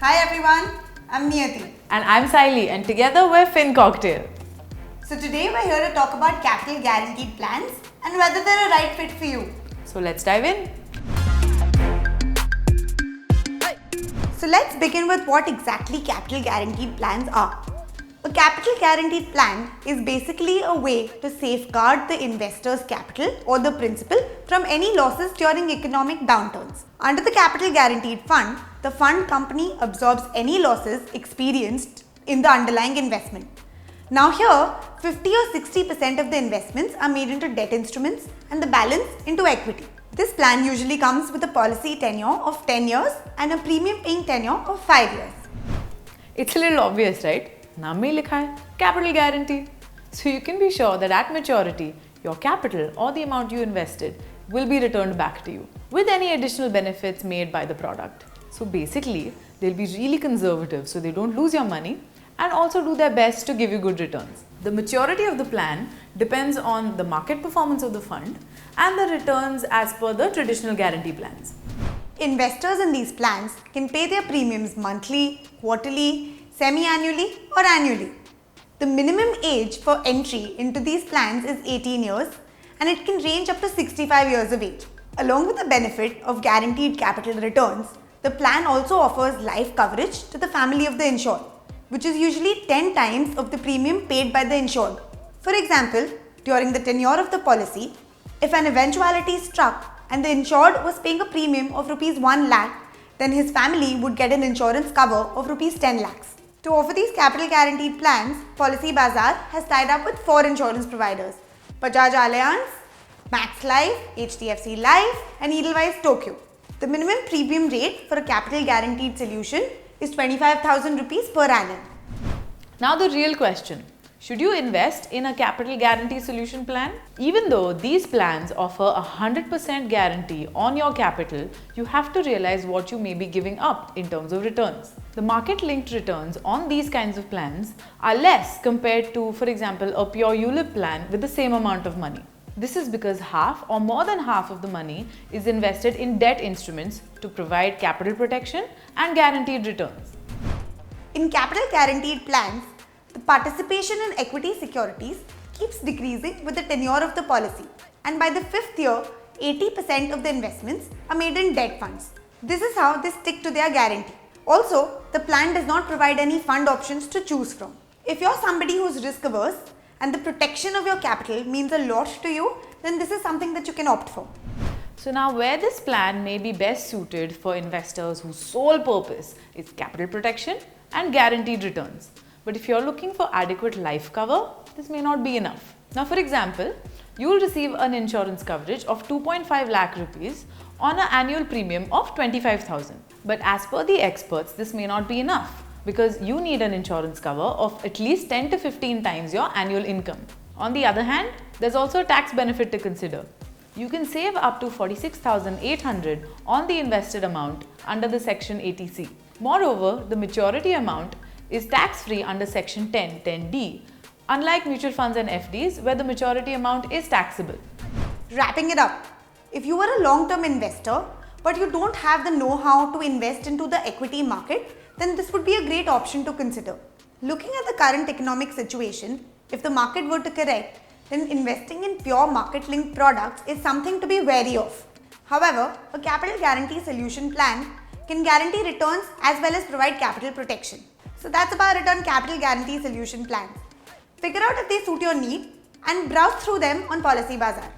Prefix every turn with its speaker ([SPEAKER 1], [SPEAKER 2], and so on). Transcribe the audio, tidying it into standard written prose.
[SPEAKER 1] Hi everyone, I'm Niyati.
[SPEAKER 2] And I'm Saili, and together we're Fin Cocktail.
[SPEAKER 1] So today we're here to talk about capital guaranteed plans and whether they're a right fit for you.
[SPEAKER 2] So let's dive in.
[SPEAKER 1] So let's begin with what exactly capital guaranteed plans are. A capital guaranteed plan is basically a way to safeguard the investor's capital or the principal from any losses during economic downturns. Under the capital guaranteed fund, the fund company absorbs any losses experienced in the underlying investment. Now here, 50 or 60% of the investments are made into debt instruments and the balance into equity. This plan usually comes with a policy tenure of 10 years and a premium paying tenure of 5 years.
[SPEAKER 2] It's a little obvious, right? Naam mein likha hai, capital guarantee. So you can be sure that at maturity, your capital or the amount you invested will be returned back to you with any additional benefits made by the product. So basically, they'll be really conservative so they don't lose your money and also do their best to give you good returns. The maturity of the plan depends on the market performance of the fund and the returns as per the traditional guarantee plans.
[SPEAKER 1] Investors in these plans can pay their premiums monthly, quarterly, semi-annually or annually. The minimum age for entry into these plans is 18 years and it can range up to 65 years of age. Along with the benefit of guaranteed capital returns, the plan also offers life coverage to the family of the insured, which is usually 10 times of the premium paid by the insured. For example, during the tenure of the policy, if an eventuality struck and the insured was paying a premium of Rs 1 lakh, then his family would get an insurance cover of Rs 10 lakhs. To offer these capital guaranteed plans, Policybazaar has tied up with 4 insurance providers: Bajaj Allianz, Max Life, HDFC Life and Edelweiss Tokyo. The minimum premium rate for a capital guaranteed solution is 25,000 rupees per annum.
[SPEAKER 2] Now the real question, should you invest in a capital guarantee solution plan? Even though these plans offer a 100% guarantee on your capital, you have to realize what you may be giving up in terms of returns. The market-linked returns on these kinds of plans are less compared to, for example, a pure ULIP plan with the same amount of money. This is because half or more than half of the money is invested in debt instruments to provide capital protection and guaranteed returns.
[SPEAKER 1] In capital guaranteed plans, the participation in equity securities keeps decreasing with the tenure of the policy, and by the 5th year, 80% of the investments are made in debt funds. This is how they stick to their guarantee. Also, the plan does not provide any fund options to choose from. If you're somebody who's risk averse and the protection of your capital means a lot to you, then this is something that you can opt for.
[SPEAKER 2] So now where this plan may be best suited for investors whose sole purpose is capital protection and guaranteed returns. But if you're looking for adequate life cover, this may not be enough. Now for example, you will receive an insurance coverage of 2.5 lakh rupees on an annual premium of 25,000. But as per the experts, this may not be enough because you need an insurance cover of at least 10 to 15 times your annual income. On the other hand, there's also a tax benefit to consider. You can save up to 46,800 on the invested amount under the Section 80C. Moreover, the maturity amount is tax-free under Section 10(10)(d), unlike mutual funds and FDs where the maturity amount is taxable.
[SPEAKER 1] Wrapping it up, if you are a long-term investor but you don't have the know-how to invest into the equity market, then this would be a great option to consider. Looking at the current economic situation, if the market were to correct, then investing in pure market-linked products is something to be wary of. However, a capital guarantee solution plan can guarantee returns as well as provide capital protection. So that's about it on capital guarantee solution plans. Figure out if they suit your need and browse through them on Policybazaar.